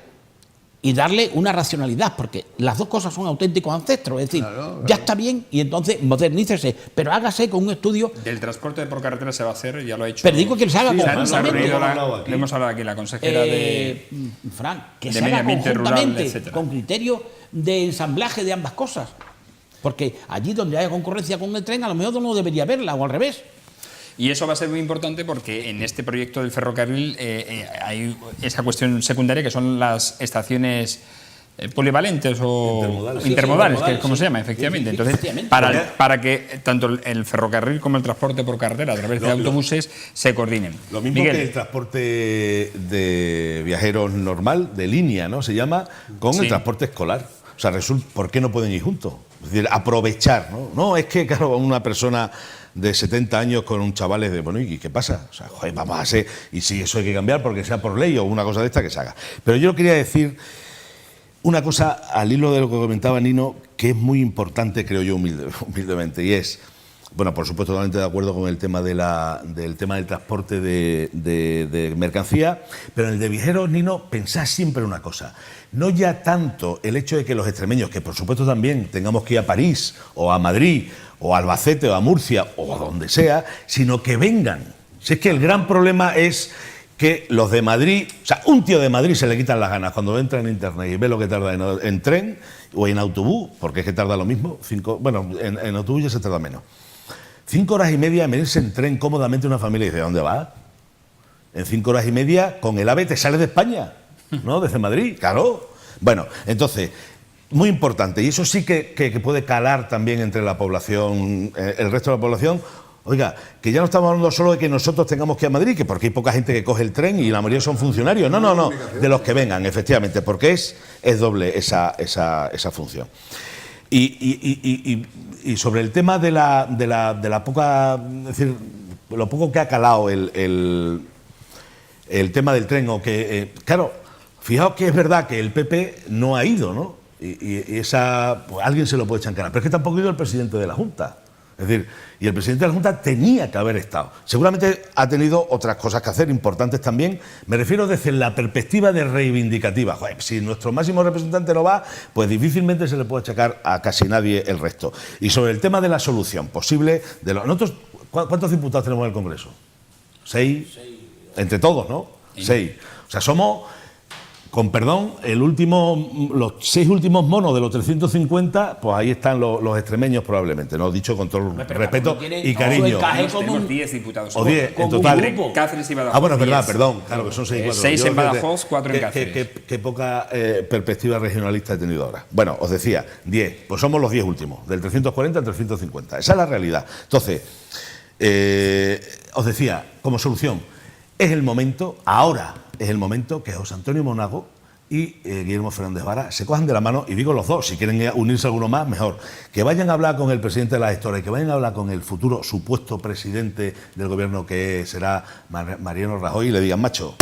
y darle una racionalidad, porque las dos cosas son auténticos ancestros, es decir, claro. Ya está bien y entonces modernícese, pero hágase con un estudio. Del transporte por carretera se va a hacer, ya lo ha hecho. Pero digo que se haga conjuntamente. Le hemos hablado aquí la consejera de Fran, que de se medio haga ambiente conjuntamente, rural, con criterio de ensamblaje de ambas cosas, porque allí donde haya concurrencia con el tren, a lo mejor no debería haberla, o al revés. Y eso va a ser muy importante porque en este proyecto del ferrocarril hay esa cuestión secundaria que son las estaciones polivalentes o intermodales, que es como se llama, efectivamente. Entonces, para que tanto el ferrocarril como el transporte por carretera a través de autobuses se coordinen. Lo mismo Miguel, que el transporte de viajeros normal, de línea, ¿no? Se llama, con el transporte escolar. O sea, ¿por qué no pueden ir juntos? Es decir, aprovechar, ¿no? No, es que, claro, una persona de 70 años con un chaval es de, bueno, ¿y qué pasa? O sea, joder, vamos a hacer, y si eso hay que cambiar porque sea por ley o una cosa de esta que se haga. Pero yo quería decir una cosa al hilo de lo que comentaba Nino, que es muy importante, creo yo, humildemente, y es, bueno, por supuesto, totalmente de acuerdo con el tema del transporte de mercancía, pero en el de viajeros, Nino, pensad siempre una cosa, no ya tanto el hecho de que los extremeños, que por supuesto también tengamos que ir a París o a Madrid o a Albacete o a Murcia o a donde sea, sino que vengan. Si es que el gran problema es que los de Madrid, o sea, un tío de Madrid se le quitan las ganas cuando entra en internet y ve lo que tarda en tren o en autobús, porque es que tarda lo mismo, en autobús ya se tarda menos. 5 horas y media en irse en tren cómodamente una familia y dice, ¿dónde va? En 5 horas y media con el AVE te sales de España, ¿no? Desde Madrid, claro. Bueno, entonces, muy importante, y eso sí que puede calar también entre la población, el resto de la población. Oiga, que ya no estamos hablando solo de que nosotros tengamos que ir a Madrid, que porque hay poca gente que coge el tren y la mayoría son funcionarios. No, de los que vengan, efectivamente, porque es doble esa función. Y sobre el tema de la poca, es decir, lo poco que ha calado el tema del tren, o que, claro, fijaos que es verdad que el PP no ha ido, ¿no? Y esa, pues, alguien se lo puede echar en cara, pero es que tampoco ha ido el presidente de la Junta. Es decir, y el presidente de la Junta tenía que haber estado. Seguramente ha tenido otras cosas que hacer, importantes también. Me refiero desde la perspectiva de reivindicativa. Joder, si nuestro máximo representante no va, pues difícilmente se le puede achacar a casi nadie el resto. Y sobre el tema de la solución posible, nosotros, ¿cuántos diputados tenemos en el Congreso? 6. Entre todos, ¿no? 6. O sea, somos con perdón, los 6 últimos monos de los 350, pues ahí están los extremeños probablemente, ¿no? Dicho con todo el respeto y cariño. Tenemos 10 diputados. O 10 en total. Cáceres y Badajoz. Ah, bueno, es verdad, perdón. Claro que son 6 y 4. 6 en Badajoz, 4 en Cáceres. Qué poca perspectiva regionalista he tenido ahora. Bueno, os decía, 10. Pues somos los 10 últimos, del 340 al 350. Esa es la realidad. Entonces, os decía, como solución, ahora es el momento que José Antonio Monago y Guillermo Fernández Vara se cojan de la mano, y digo los dos, si quieren unirse alguno más, mejor, que vayan a hablar con el presidente de la gestora y que vayan a hablar con el futuro supuesto presidente del gobierno, que será Mariano Rajoy, y le digan, macho,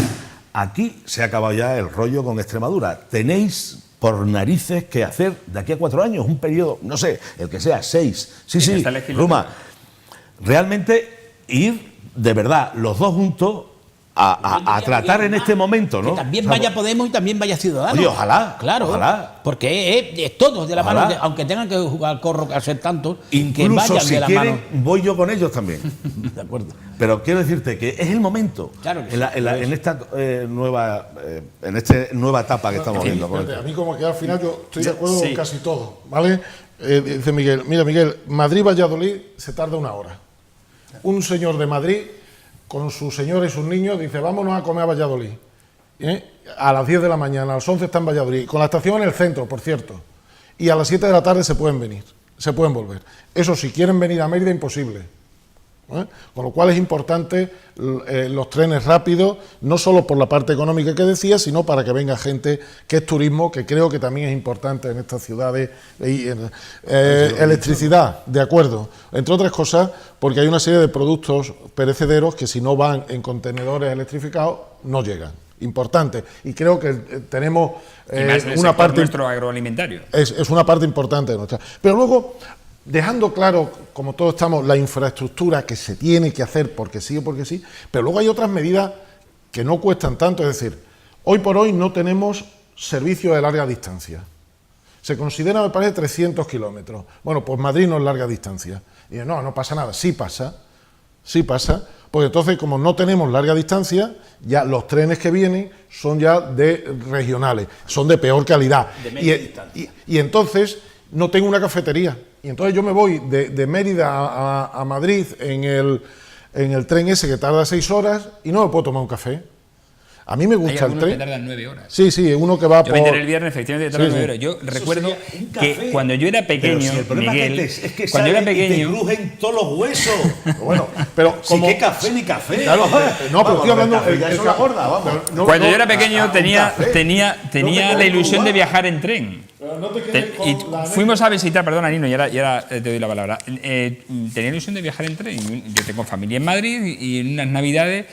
aquí se ha acabado ya el rollo con Extremadura, tenéis por narices que hacer de aquí a 4 años, un periodo, no sé, el que sea, 6, sí, Ruma, realmente ir de verdad los dos juntos a tratar en este momento, ¿no? Que también vaya Podemos y también vaya Ciudadanos. Oye, ojalá. Claro. Ojalá. Porque es todos de la Ojalá. mano, aunque tengan que jugar al corro, que hacer tantos, Incluso que vayan si de la quieren, mano. voy yo con ellos también. De acuerdo. Pero quiero decirte que es el momento, Claro que en esta nueva etapa que estamos viendo. Fíjate, a mí como que al final yo estoy de acuerdo con casi todo, ¿vale? Dice Miguel, mira Miguel, Madrid-Valladolid se tarda 1 hora. Un señor de Madrid, con su señora y sus niños, dice, vámonos a comer a Valladolid. A las 10 de la mañana, a las 11 está en Valladolid, con la estación en el centro, por cierto. Y a las 7 de la tarde se pueden venir, se pueden volver. Eso, si quieren venir a Mérida, imposible. Con lo cual es importante los trenes rápidos, no solo por la parte económica que decía, sino para que venga gente, que es turismo, que creo que también es importante en estas ciudades. Electricidad, de acuerdo, entre otras cosas, porque hay una serie de productos perecederos que si no van en contenedores electrificados, no llegan. Importante, y creo que tenemos una parte nuestro agroalimentario. Es una parte importante de nuestra. Pero luego, dejando claro, como todos estamos, la infraestructura que se tiene que hacer porque sí o porque sí, pero luego hay otras medidas que no cuestan tanto. Es decir, hoy por hoy no tenemos servicio de larga distancia. Se considera, me parece, 300 kilómetros. Bueno, pues Madrid no es larga distancia. Y no pasa nada. Sí pasa, porque entonces, como no tenemos larga distancia, ya los trenes que vienen son ya de regionales, son de peor calidad. Y entonces no tengo una cafetería. Y entonces yo me voy de Mérida a Madrid en el tren ese que tarda 6 horas y no me puedo tomar un café. A mí me gusta el tren. Que tardan 9 horas. Sí, uno que va yo por... me enteré el viernes, efectivamente, tarda 9 horas. Yo recuerdo que cuando yo era pequeño, Miguel, es que cuando era pequeño, te crujen todos los huesos. Bueno, pero como qué café ni café. Claro, no, pero estoy hablando la gorda, vamos. Cuando yo era pequeño tenía la ilusión de viajar en tren. Y fuimos a visitar, perdona Nino, y ahora te doy la palabra. Tenía ilusión de viajar en tren. Yo tengo familia en Madrid y en unas navidades,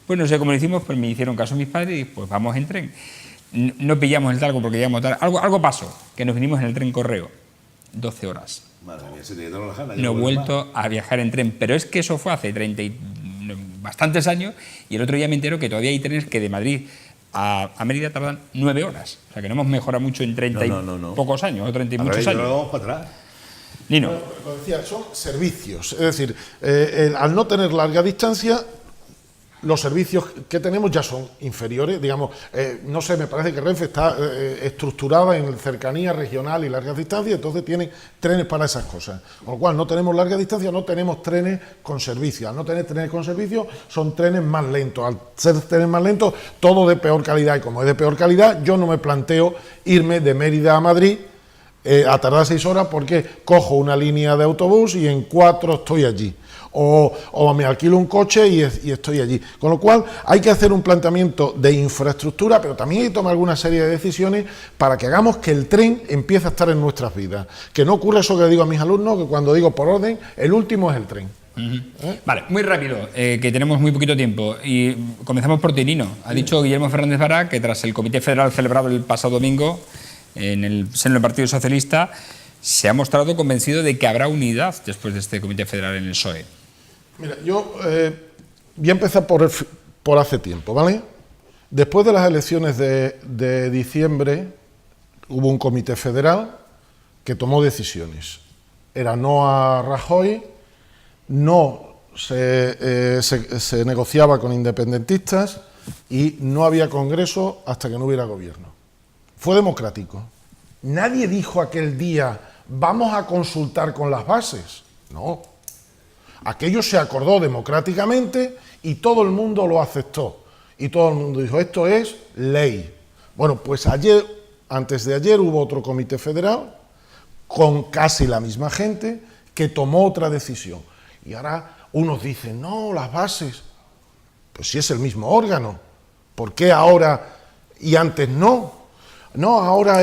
pues no sé cómo lo hicimos, pues me hicieron caso mis padres y pues vamos en tren. No pillamos el talgo porque llegamos tarde. Algo pasó, que nos vinimos en el tren Correo, 12 horas. Madre mía, se te quedó la jana. No he vuelto a viajar en tren, pero es que eso fue hace bastantes años, y el otro día me entero que todavía hay trenes que de Madrid a Mérida tardan 9 horas. O sea que no hemos mejorado mucho en 30 y pocos años, o 30 y muchos años. Vamos para atrás. Nino. Lo decía, son servicios. Es decir, al no tener larga distancia, los servicios que tenemos ya son inferiores, digamos, no sé, me parece que Renfe está estructurada en cercanía regional y larga distancia, entonces tiene trenes para esas cosas. Con lo cual, no tenemos larga distancia, no tenemos trenes con servicio. Al no tener trenes con servicio, son trenes más lentos. Al ser trenes más lentos, todo de peor calidad. Y como es de peor calidad, yo no me planteo irme de Mérida a Madrid a tardar 6 horas porque cojo una línea de autobús y en 4 estoy allí. O me alquilo un coche y estoy allí. Con lo cual hay que hacer un planteamiento de infraestructura, pero también hay que tomar alguna serie de decisiones para que hagamos que el tren empiece a estar en nuestras vidas. Que no ocurra eso que digo a mis alumnos, que cuando digo por orden, el último es el tren. Vale, muy rápido, que tenemos muy poquito tiempo. Y comenzamos por Nino. Ha dicho Guillermo Fernández Vara que tras el Comité Federal celebrado el pasado domingo en el seno del Partido Socialista, se ha mostrado convencido de que habrá unidad después de este Comité Federal en el PSOE. Mira, yo voy a empezar por hace tiempo, ¿vale? Después de las elecciones de diciembre hubo un comité federal que tomó decisiones. Era no a Rajoy, no se negociaba con independentistas, y no había Congreso hasta que no hubiera gobierno. Fue democrático. Nadie dijo aquel día, vamos a consultar con las bases. No. Aquello se acordó democráticamente y todo el mundo lo aceptó. Y todo el mundo dijo, esto es ley. Bueno, pues ayer, antes de ayer, hubo otro comité federal con casi la misma gente que tomó otra decisión. Y ahora unos dicen, no, las bases. Pues si es el mismo órgano, ¿por qué ahora y antes no? No, ahora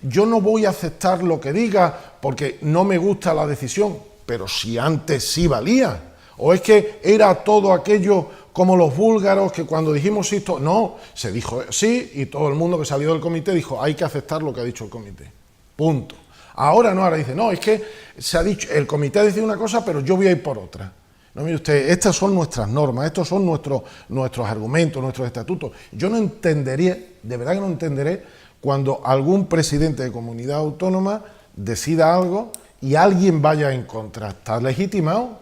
yo no voy a aceptar lo que diga porque no me gusta la decisión, pero si antes sí valía. O es que era todo aquello como los búlgaros que cuando dijimos esto, no, se dijo sí y todo el mundo que salió del comité dijo hay que aceptar lo que ha dicho el comité. Punto. Ahora no, ahora dice, no, es que se ha dicho, el comité ha decidido una cosa, pero yo voy a ir por otra. No, mire usted, estas son nuestras normas, estos son nuestros argumentos, nuestros estatutos. Yo no entendería, de verdad que no entenderé, cuando algún presidente de comunidad autónoma decida algo y alguien vaya en contra. ¿Está legitimado?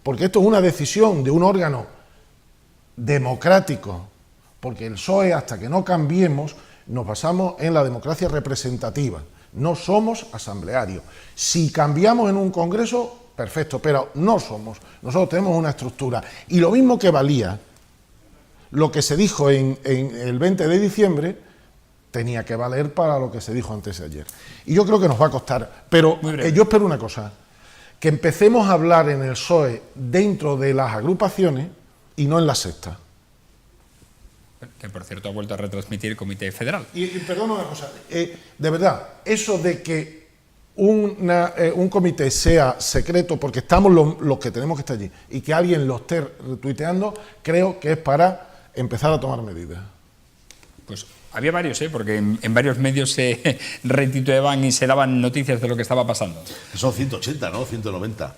Porque esto es una decisión de un órgano democrático, porque el PSOE, hasta que no cambiemos, nos basamos en la democracia representativa, no somos asamblearios. Si cambiamos en un congreso, perfecto, pero no somos, nosotros tenemos una estructura. Y lo mismo que valía lo que se dijo en el 20 de diciembre, tenía que valer para lo que se dijo antes de ayer. Y yo creo que nos va a costar, pero yo espero una cosa, que empecemos a hablar en el PSOE dentro de las agrupaciones y no en la sexta. Que por cierto ha vuelto a retransmitir el Comité Federal. Y perdón una cosa, de verdad, eso de que un comité sea secreto, porque estamos los que tenemos que estar allí, y que alguien lo esté retuiteando, creo que es para empezar a tomar medidas. Pues había varios, porque en varios medios se retitueaban y se daban noticias de lo que estaba pasando. Son 180, ¿no? 190.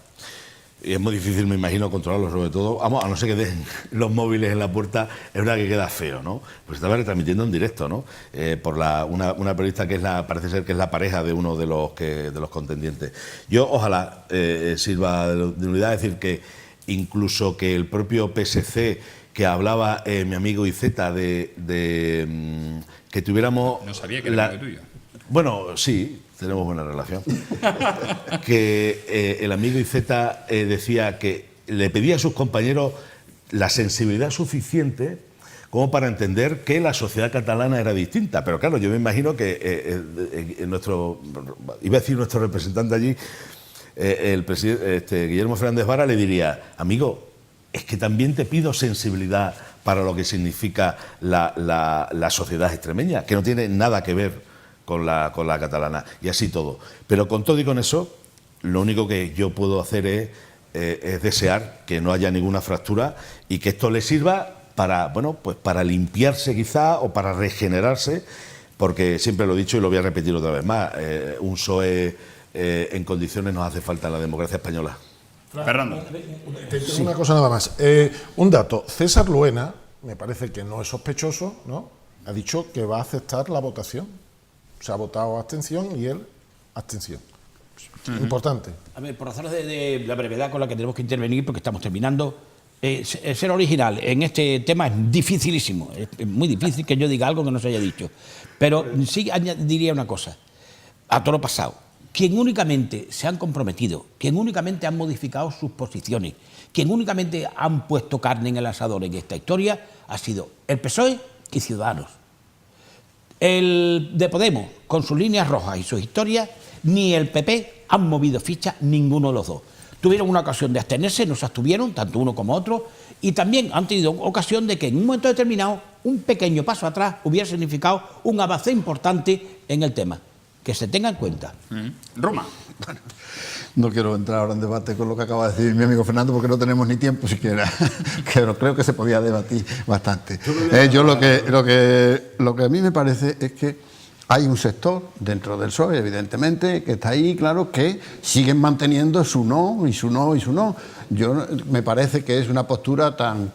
Y es muy difícil, me imagino, controlarlo, sobre todo, vamos, a no ser que dejen los móviles en la puerta, es verdad que queda feo, ¿no? Pues estaba retransmitiendo en directo, ¿no? Por una periodista que parece ser que es la pareja de uno de los contendientes. Yo, ojalá sirva de unidad, decir que incluso que el propio PSC, que hablaba mi amigo Iceta de que tuviéramos... No sabía que era amigo tuyo. Bueno, sí, tenemos buena relación. Que el amigo Iceta decía que le pedía a sus compañeros la sensibilidad suficiente como para entender que la sociedad catalana era distinta. Pero claro, yo me imagino que iba a decir nuestro representante allí, el presidente Guillermo Fernández Vara, le diría, amigo, es que también te pido sensibilidad para lo que significa la sociedad extremeña, que no tiene nada que ver con la catalana, y así todo. Pero con todo y con eso, lo único que yo puedo hacer es desear que no haya ninguna fractura y que esto le sirva para, bueno, pues para limpiarse quizá o para regenerarse, porque siempre lo he dicho y lo voy a repetir otra vez más, un PSOE en condiciones nos hace falta en la democracia española. Fernando. Tengo una cosa nada más. Un dato. César Luena, me parece que no es sospechoso, ¿no? Ha dicho que va a aceptar la votación. Se ha votado abstención y él abstención. Importante. A ver, por razones de la brevedad con la que tenemos que intervenir, porque estamos terminando, ser original en este tema es dificilísimo. Es muy difícil que yo diga algo que no se haya dicho. Pero sí diría una cosa. A toro pasado. Quien únicamente se han comprometido, quien únicamente han modificado sus posiciones, quien únicamente han puesto carne en el asador en esta historia, ha sido el PSOE y Ciudadanos. El de Podemos, con sus líneas rojas y sus historias, ni el PP han movido ficha, ninguno de los dos. Tuvieron una ocasión de abstenerse, no se abstuvieron, tanto uno como otro, y también han tenido ocasión de que en un momento determinado un pequeño paso atrás hubiera significado un avance importante en el tema. Que se tenga en cuenta. Roma. Bueno, no quiero entrar ahora en debate con lo que acaba de decir mi amigo Fernando, porque no tenemos ni tiempo siquiera, pero creo que se podía debatir bastante. Yo lo que a mí me parece es que hay un sector dentro del PSOE, evidentemente, que está ahí, claro, que siguen manteniendo su no y su no y su no. Me parece que es una postura tan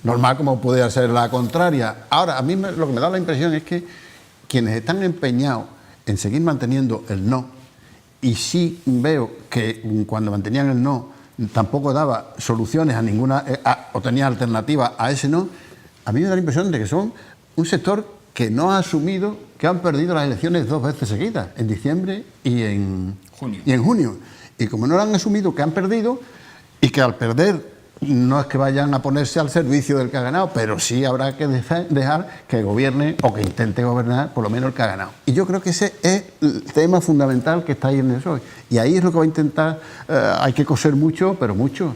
normal como puede ser la contraria. Ahora, a mí lo que me da la impresión es que quienes están empeñados en seguir manteniendo el no, y sí veo que cuando mantenían el no tampoco daba soluciones a ninguna, o tenía alternativa a ese no, a mí me da la impresión de que son un sector que no ha asumido que han perdido las elecciones 2 veces seguidas, en diciembre y en junio. Y como no lo han asumido que han perdido, y que al perder no es que vayan a ponerse al servicio del que ha ganado, pero sí habrá que dejar que gobierne o que intente gobernar por lo menos el que ha ganado. Y yo creo que ese es el tema fundamental que está ahí en el PSOE. Y ahí es lo que va a intentar, hay que coser mucho, pero mucho.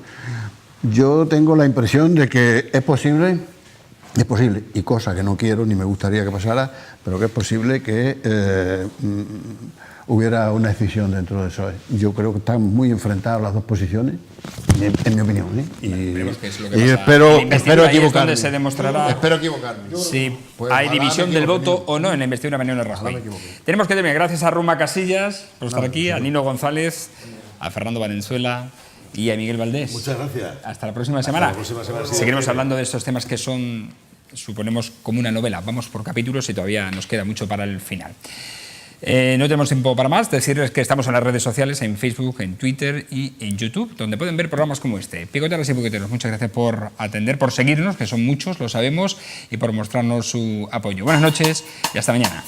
Yo tengo la impresión de que es posible, y cosa que no quiero ni me gustaría que pasara, pero que es posible que hubiera una decisión dentro de eso. Yo creo que están muy enfrentadas las dos posiciones, en mi opinión. Veremos qué es lo que y pasa. espero equivocarme. Se demostrará espero equivocarme. Si hay división del voto o no en la investidura de Mariano Rajoy. Tenemos que terminar. Gracias a Ruma Casillas por estar aquí, a Nino González, a Fernando Valenzuela y a Miguel Valdés. Muchas gracias. Hasta la próxima semana. La próxima semana. Seguiremos hablando de estos temas que son, suponemos, como una novela. Vamos por capítulos y todavía nos queda mucho para el final. No tenemos tiempo para más. Decirles que estamos en las redes sociales, en Facebook, en Twitter y en YouTube, donde pueden ver programas como este. Picoteras y picoteros, muchas gracias por atender, por seguirnos, que son muchos, lo sabemos, y por mostrarnos su apoyo. Buenas noches y hasta mañana.